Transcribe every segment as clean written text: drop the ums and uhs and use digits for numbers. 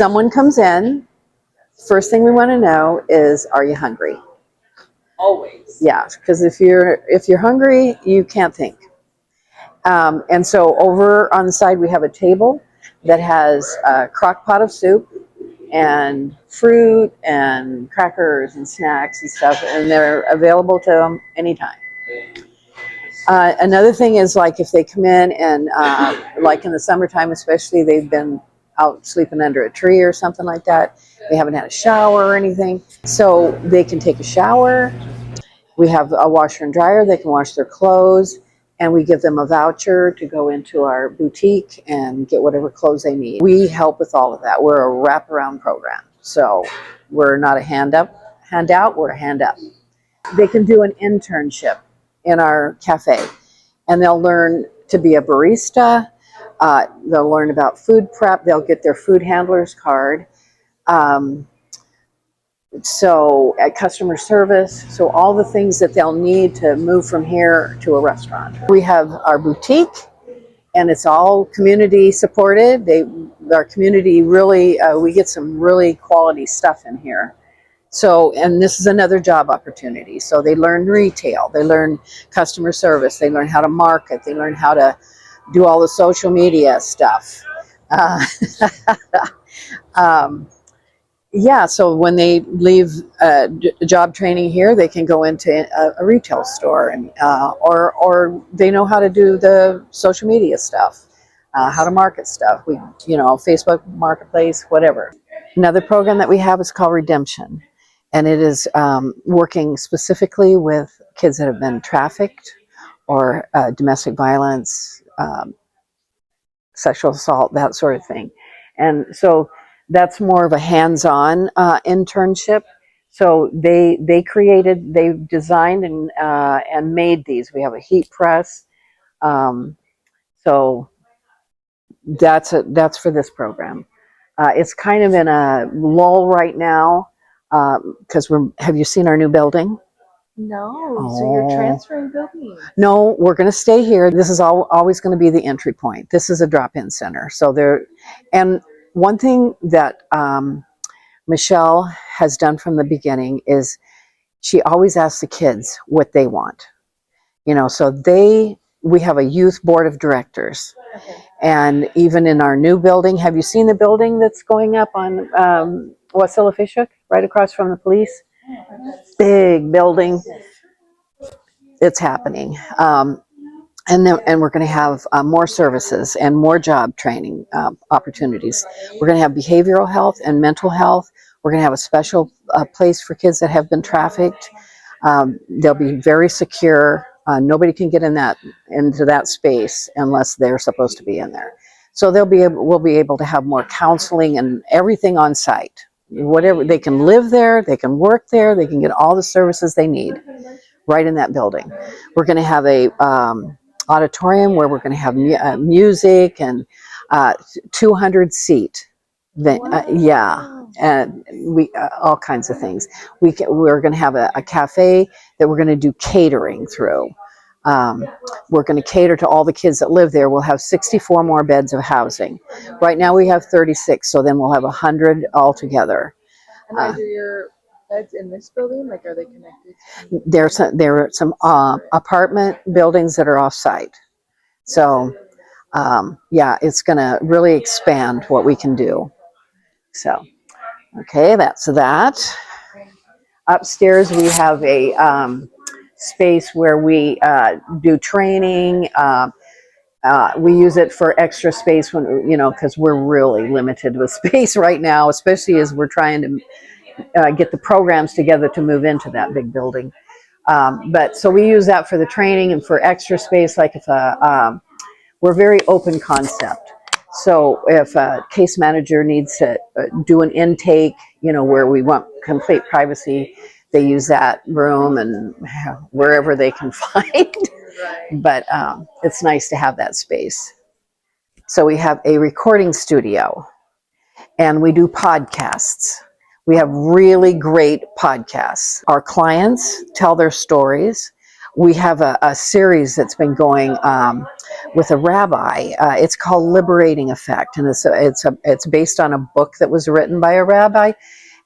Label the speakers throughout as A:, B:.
A: someone comes in, first thing we want to know is, are you hungry?
B: Always.
A: Yeah, because if you're hungry, you can't think. And so over on the side, we have a table that has a crock pot of soup and fruit and crackers and snacks and stuff, and they're available to them anytime. Another thing is, like, if they come in and like in the summertime especially, they've been out sleeping under a tree or something like that, they haven't had a shower or anything, so they can take a shower. We have a washer and dryer. They can wash their clothes, and we give them a voucher to go into our boutique and get whatever clothes they need. We help with all of that. We're a wraparound program. So we're not a handout, we're a hand up. They can do an internship in our cafe, and they'll learn to be a barista. They'll learn about food prep. They'll get their food handler's card. So at customer service, so all the things that they'll need to move from here to a restaurant. We have our boutique, and it's all community supported. Our community really, we get some really quality stuff in here. So, and this is another job opportunity. So they learn retail, they learn customer service, they learn how to market, they learn how to do all the social media stuff. Yeah, so when they leave job training here, they can go into a retail store, and or they know how to do the social media stuff, how to market stuff. Facebook Marketplace, whatever. Another program that we have is called Redemption, and it is working specifically with kids that have been trafficked or domestic violence, sexual assault, that sort of thing. And so that's more of a hands-on internship. So they designed and made these. We have a heat press. So that's for this program. It's kind of in a lull right now because have you seen our new building?
C: No, so you're transferring buildings.
A: No, we're going to stay here. This is always going to be the entry point. This is a drop-in center. So and one thing that Michelle has done from the beginning is she always asks the kids what they want. So we have a youth board of directors.
C: Okay.
A: And even in our new building, have you seen the building that's going up on Wasilla Fishhook, right across from the police? Big building. It's happening. And we're going to have more services and more job training opportunities. We're going to have behavioral health and mental health. We're going to have a special place for kids that have been trafficked. They'll be very secure. Nobody can get into that space unless they're supposed to be in there. So we'll be able to have more counseling and everything on site. Whatever, they can live there, they can work there, they can get all the services they need right in that building. We're going to have a auditorium where we're going to have music and 200 seat. Yeah, and all kinds of things. We're going to have a cafe that we're going to do catering through. We're going to cater to all the kids that live there. We'll have 64 more beds of housing. Right now we have 36, so then we'll have 100 altogether.
C: And are your beds in this building? Like, are they connected?
A: There are some apartment buildings that are off-site. So, yeah, it's going to really expand what we can do. So, okay, that's that. Upstairs we have a space where we do training. We use it for extra space when, because we're really limited with space right now, especially as we're trying to get the programs together to move into that big building. But so we use that for the training and for extra space, like if we're very open concept. So if a case manager needs to do an intake, where we want complete privacy, they use that room and wherever they can find. But it's nice to have that space. So we have a recording studio, and we do podcasts. We have really great podcasts. Our clients tell their stories. We have a series that's been going with a rabbi. It's called Liberating Effect, and it's based on a book that was written by a rabbi.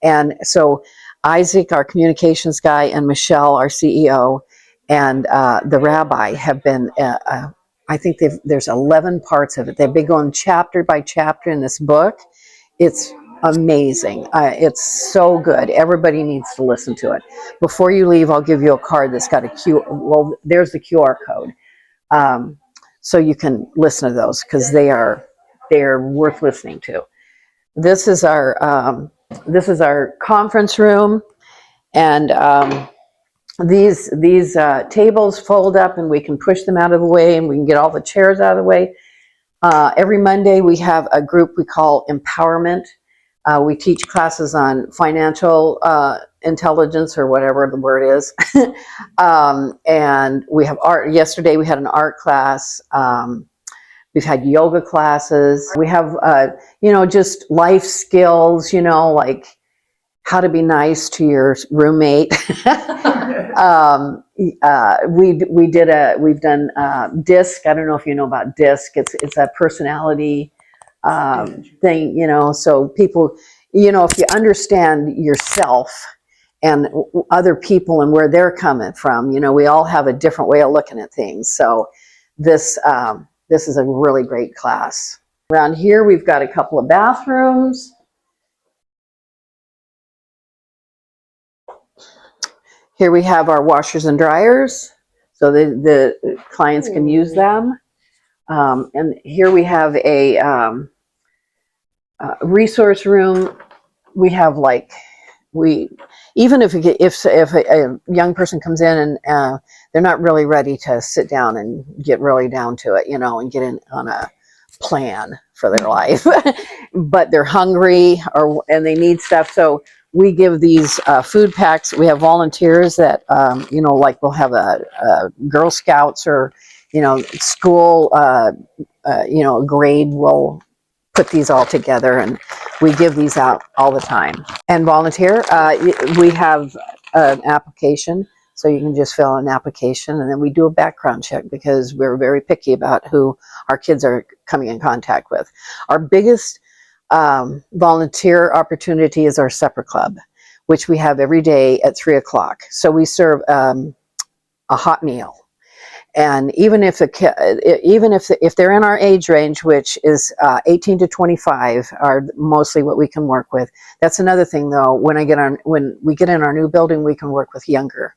A: And so Isaac, our communications guy, and Michelle, our CEO, and the rabbi have been, I think there's 11 parts of it. They've been going chapter by chapter in this book. It's amazing. It's so good. Everybody needs to listen to it. Before you leave, I'll give you a card that's got well, there's the QR code. So you can listen to those because they're worth listening to. This is our conference room, and these tables fold up, and we can push them out of the way, and we can get all the chairs out of the way. Every Monday we have a group we call Empowerment. We teach classes on financial intelligence, or whatever the word is. And we have art. Yesterday we had an art class. We've had yoga classes. We have, just life skills, like how to be nice to your roommate. We've done DISC. I don't know if you know about DISC. It's a personality thing, so people, if you understand yourself and other people and where they're coming from, we all have a different way of looking at things. So this is a really great class. Around here, we've got a couple of bathrooms. Here we have our washers and dryers, so the clients can use them. And here we have a resource room. We have even if a young person comes in and they're not really ready to sit down and get really down to it, and get in on a plan for their life, but they're hungry and they need stuff. So we give these food packs. We have volunteers that, we'll have a Girl Scouts or, school, grade will put these all together, and we give these out all the time. And volunteer, we have an application, so you can just fill out an application, and then we do a background check because we're very picky about who our kids are coming in contact with. Our biggest volunteer opportunity is our supper club, which we have every day at 3:00. So we serve a hot meal. And even if if they're in our age range, which is 18 to 25, are mostly what we can work with. That's another thing, though. When we get in our new building, we can work with younger,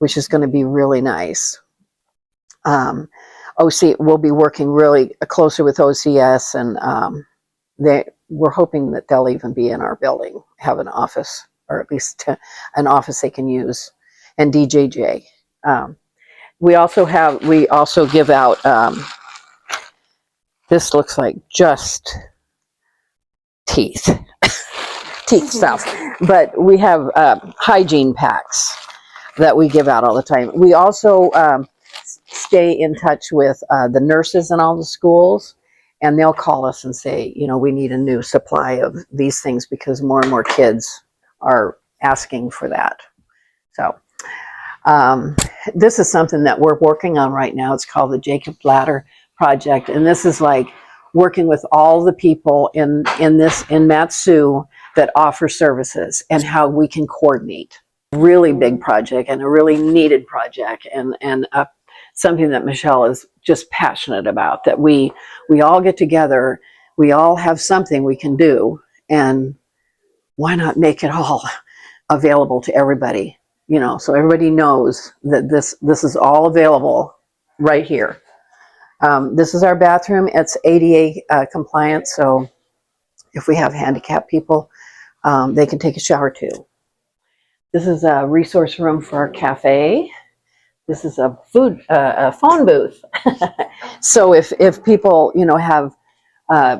A: which is going to be really nice. OC, we'll be working really closer with OCS, and we're hoping that they'll even be in our building, have an office, or at least an office they can use, and DJJ. We also give out, this looks like just teeth stuff, but we have hygiene packs that we give out all the time. We also stay in touch with the nurses in all the schools, and they'll call us and say, we need a new supply of these things because more and more kids are asking for that. So this is something that we're working on right now. It's called the Jacob Ladder Project, and this is like working with all the people in Mat-Su that offer services and how we can coordinate. Really big project and a really needed project, and something that Michelle is just passionate about, that we all get together, we all have something we can do, and why not make it all available to everybody, so everybody knows that this is all available right here. This is our bathroom. It's ADA compliant, so if we have handicapped people, they can take a shower too. This is a resource room for our cafe. This is a phone booth. So if people, have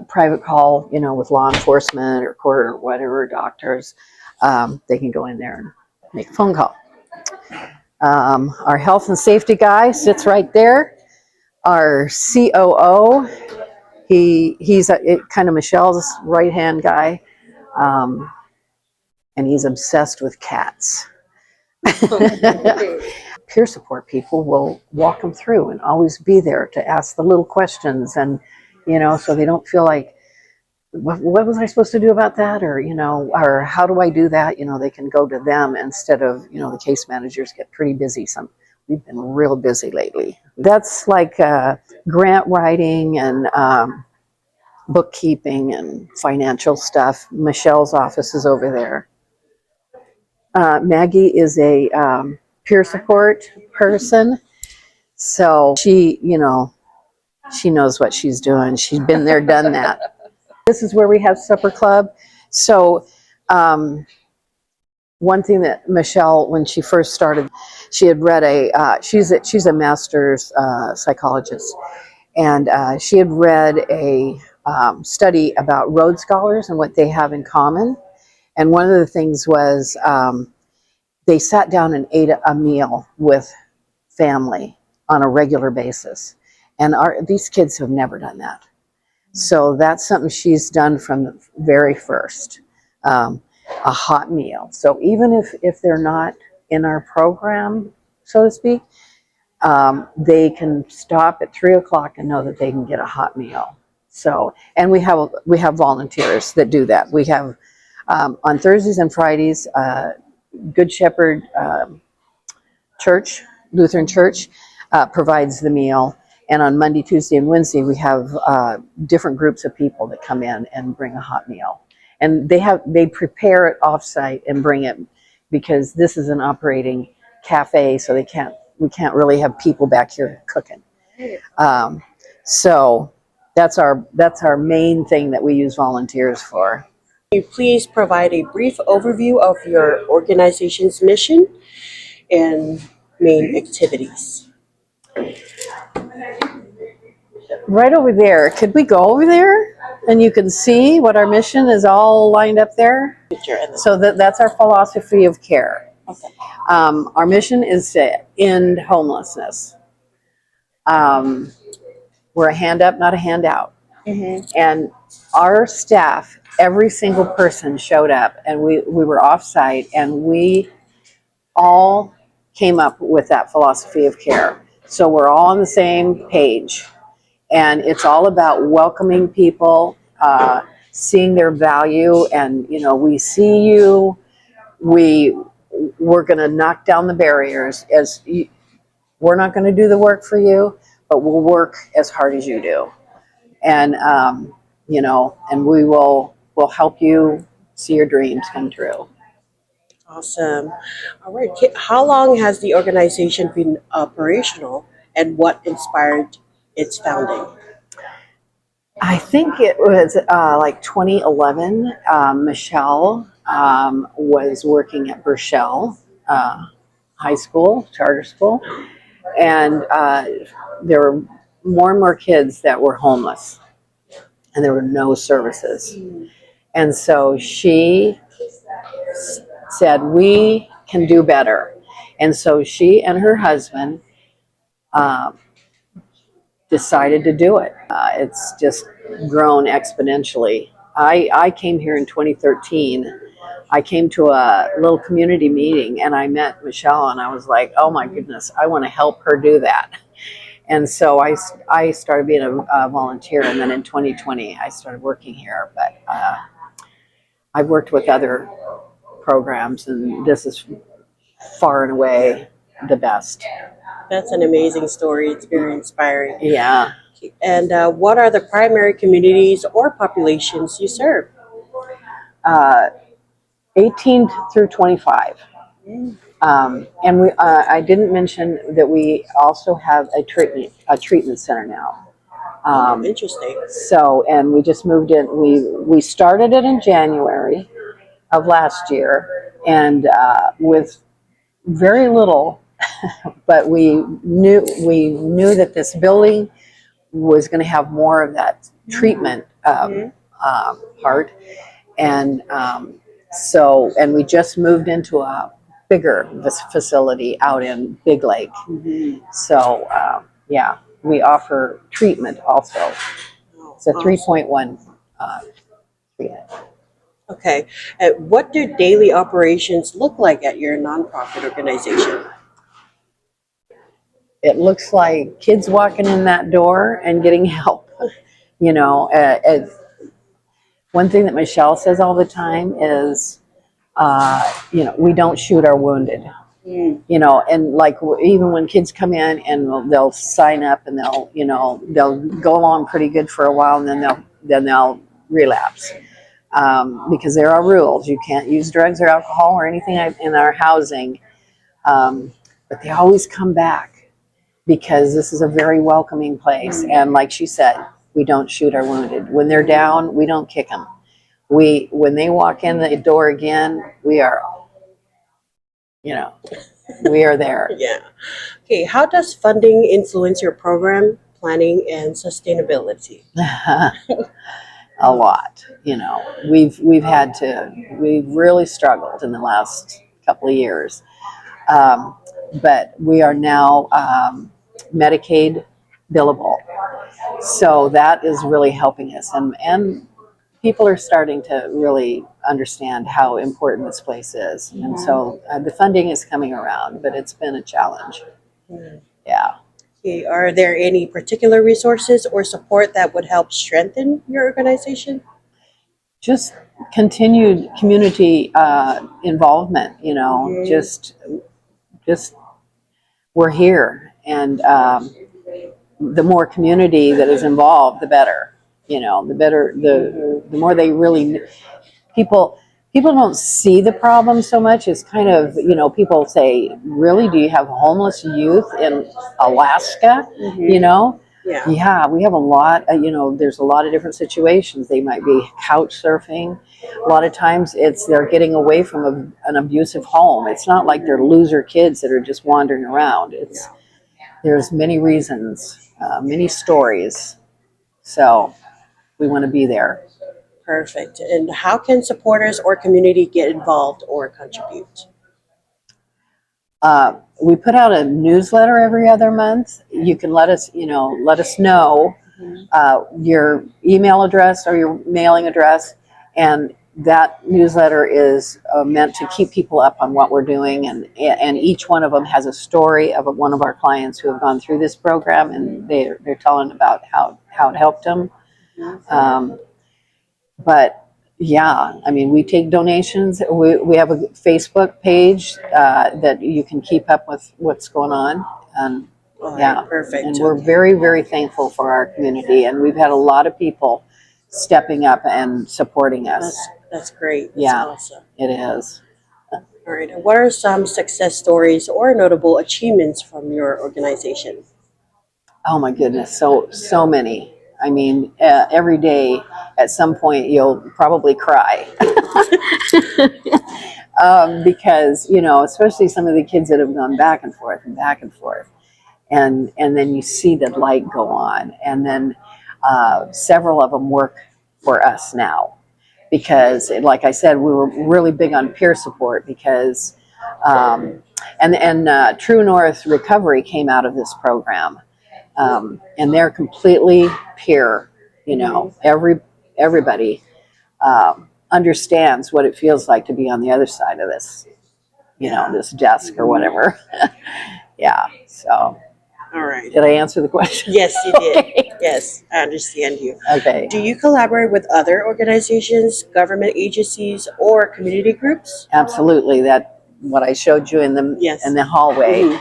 A: private call, with law enforcement or court or whatever, doctors, they can go in there and make a phone call. Our health and safety guy sits right there. Our COO, he's kind of Michelle's right-hand guy, and he's obsessed with cats. peer support people will walk them through and always be there to ask the little questions, and so they don't feel like, what was I supposed to do about that, or or how do I do that? They can go to them instead of the case managers get pretty busy. We've been real busy lately. That's like grant writing and bookkeeping and financial stuff. Michelle's office is over there. Maggie is a peer support person, so she knows what she's doing. She's been there, done that. This is where we have supper club. So one thing that Michelle, when she first started, she had read she's a master's psychologist, and she had read a study about Rhodes Scholars and what they have in common. And one of the things was they sat down and ate a meal with family on a regular basis. And these kids have never done that. So that's something she's done from the very first, a hot meal. So even if they're not in our program, so to speak, they can stop at 3 o'clock and know that they can get a hot meal. So, and we have volunteers that do that. We have on Thursdays and Fridays, Good Shepherd Church, Lutheran Church, provides the meal. And on Monday, Tuesday, and Wednesday, we have different groups of people that come in and bring a hot meal. And they prepare it offsite and bring it, because this is an operating cafe, so we can't really have people back here cooking. So that's our main thing that we use volunteers for.
D: Can you please provide a brief overview of your organization's mission and main activities?
A: Right over there. Could we go over there and you can see what our mission is all lined up there? So that's our philosophy of care.
D: Okay.
A: Our mission is to end homelessness. We're a hand up, not a handout.
D: Mm-hmm.
A: And our staff, every single person showed up, and we were offsite, and we all came up with that philosophy of care. So we're all on the same page, and it's all about welcoming people, seeing their value, and we see you. We're going to knock down the barriers. We're not going to do the work for you, but we'll work as hard as you do, and and we'll help you see your dreams come true.
D: Awesome. All right. How long has the organization been operational, and what inspired its founding?
A: I think it was like 2011. Michelle was working at Burchell High School, charter school, and there were more and more kids that were homeless, and there were no services. And so she said, we can do better. And so she and her husband decided to do it. It's just grown exponentially. I came here in 2013. I came to a little community meeting, and I met Michelle, and I was like, oh my goodness, I want to help her do that. And so I started being a volunteer, and then in 2020 I started working here. But I've worked with other programs, and this is far and away the best.
D: That's an amazing story. It's very inspiring.
A: Yeah.
D: And what are the primary communities or populations you serve?
A: 18 through 25. And I didn't mention that we also have a treatment center now.
D: Interesting.
A: So, and we just moved in. We started it in January of last year, and with very little, but we knew that this building was going to have more of that treatment part, and and we just moved into a bigger facility out in Big Lake. Mm-hmm. So yeah, we offer treatment also. It's a 3.1 treatment.
D: Okay. What do daily operations look like at your nonprofit organization?
A: it looks like kids walking in that door and getting help. You know, one thing that Michelle says all the time is, you know, we don't shoot our wounded. You know, and like even when kids come in and they'll sign up and they'll, you know, they'll go along pretty good for a while and then they'll relapse. Because there are rules. You can't use drugs or alcohol or anything in our housing. But they always come back because this is a very welcoming place. And like she said, we don't shoot our wounded. When they're down, we don't kick them. When they walk in the door again, we are, you know, we are there.
D: Yeah. Okay, how does funding influence your program planning and sustainability?
A: A lot, you know. We've really struggled in the last couple of years, but we are now Medicaid billable, so that is really helping us, and people are starting to really understand how important this place is, and so the funding is coming around, but it's been a challenge. Yeah.
D: Okay, are there any particular resources or support that would help strengthen your organization?
A: Just continued community involvement, you know, just we're here, and the more community that is involved, the better, you know, the better, the more they really, people don't see the problem so much. It's kind of, you know, people say, really, do you have homeless youth in Alaska? You know?
D: Yeah.
A: Yeah, we have a lot, you know, there's a lot of different situations. They might be couch surfing. A lot of times they're getting away from an abusive home. It's not like they're loser kids that are just wandering around. There's many reasons, many stories. So we want to be there.
D: Perfect. And how can supporters or community get involved or contribute?
A: We put out a newsletter every other month. You can let us know your email address or your mailing address, and that newsletter is meant to keep people up on what we're doing, and each one of them has a story of one of our clients who have gone through this program, and they're telling about how it helped them. But yeah, I mean, we take donations. We have a Facebook page that you can keep up with what's going on. And
D: All
A: yeah,
D: right, perfect.
A: and we're very, very thankful for our community. And we've had a lot of people stepping up and supporting us.
D: That's great. That's
A: Yeah.
D: awesome.
A: It is.
D: All right. And what are some success stories or notable achievements from your organization?
A: Oh my goodness, so many. I mean, every day at some point you'll probably cry. Because, you know, especially some of the kids that have gone back and forth and back and forth. And then you see the light go on. And then several of them work for us now. Because, like I said, we were really big on peer support because, and True North Recovery came out of this program. And they're completely peer, you know, everybody understands what it feels like to be on the other side of this, you know, this desk or whatever. Yeah. So,
D: All right.
A: did I answer the question?
D: Yes, you did.
A: Okay.
D: Yes, I understand you.
A: Okay.
D: Do you collaborate with other organizations, government agencies, or community groups?
A: Absolutely. That what I showed you in the
D: Yes.
A: hallway.
D: Mhm.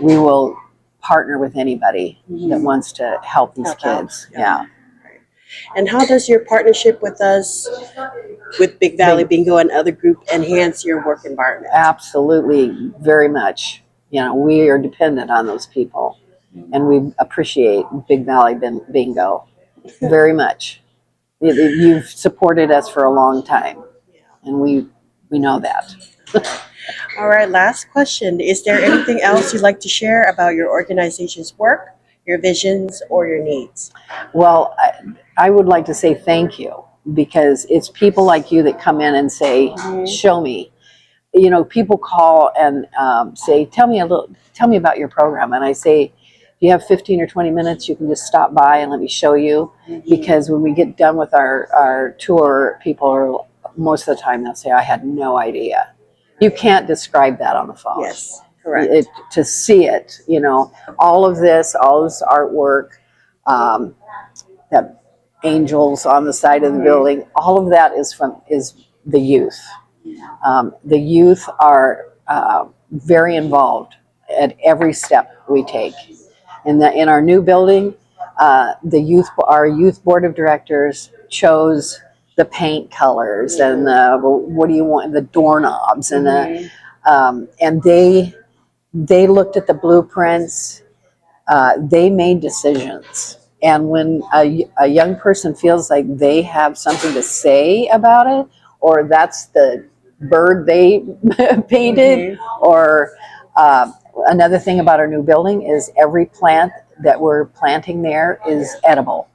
A: We will partner with anybody that wants to help these
D: Help out.
A: kids.
D: Yeah.
A: Yeah.
D: And how does your partnership with us, with Big Valley Bingo and other group, enhance your work environment?
A: Absolutely, very much. You know, we are dependent on those people, and we appreciate Big Valley Bingo very much. You've supported us for a long time, and we know that.
D: All right, last question. Is there anything else you'd like to share about your organization's work, your visions, or your needs?
A: Well, I would like to say thank you, because it's people like you that come in and say, show me. You know, people call and say, tell me about your program. And I say, if you have 15 or 20 minutes, you can just stop by and let me show you. Because when we get done with our tour, people are, most of the time they'll say, I had no idea. You can't describe that on the phone.
D: Yes. Correct.
A: To see it, you know, all this artwork, that angels on the side of the building, all of that is the youth. The youth are very involved at every step we take. In our new building, our youth board of directors chose the paint colors and what do you want, the doorknobs and they looked at the blueprints. They made decisions. And when a young person feels like they have something to say about it, or that's the bird they painted, or another thing about our new building is every plant that we're planting there is edible.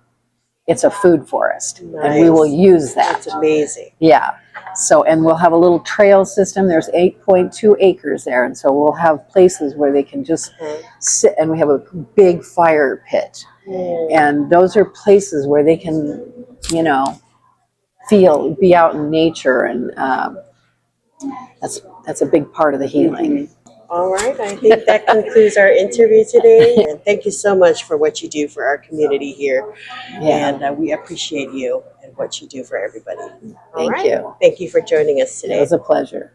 A: It's a food forest, and we will
D: Nice.
A: use that.
D: That's amazing.
A: Yeah. So, and we'll have a little trail system. There's 8.2 acres there. And so we'll have places where they can just sit, and we have a big fire pit. And those are places where they can, you know, be out in nature. And that's a big part of the healing.
D: All right, I think that concludes our interview today. And thank you so much for what you do for our community here.
A: Yeah.
D: And we appreciate you and what you do for everybody. All
A: Thank
D: right.
A: you.
D: Thank you for joining us
A: It
D: today.
A: was a pleasure.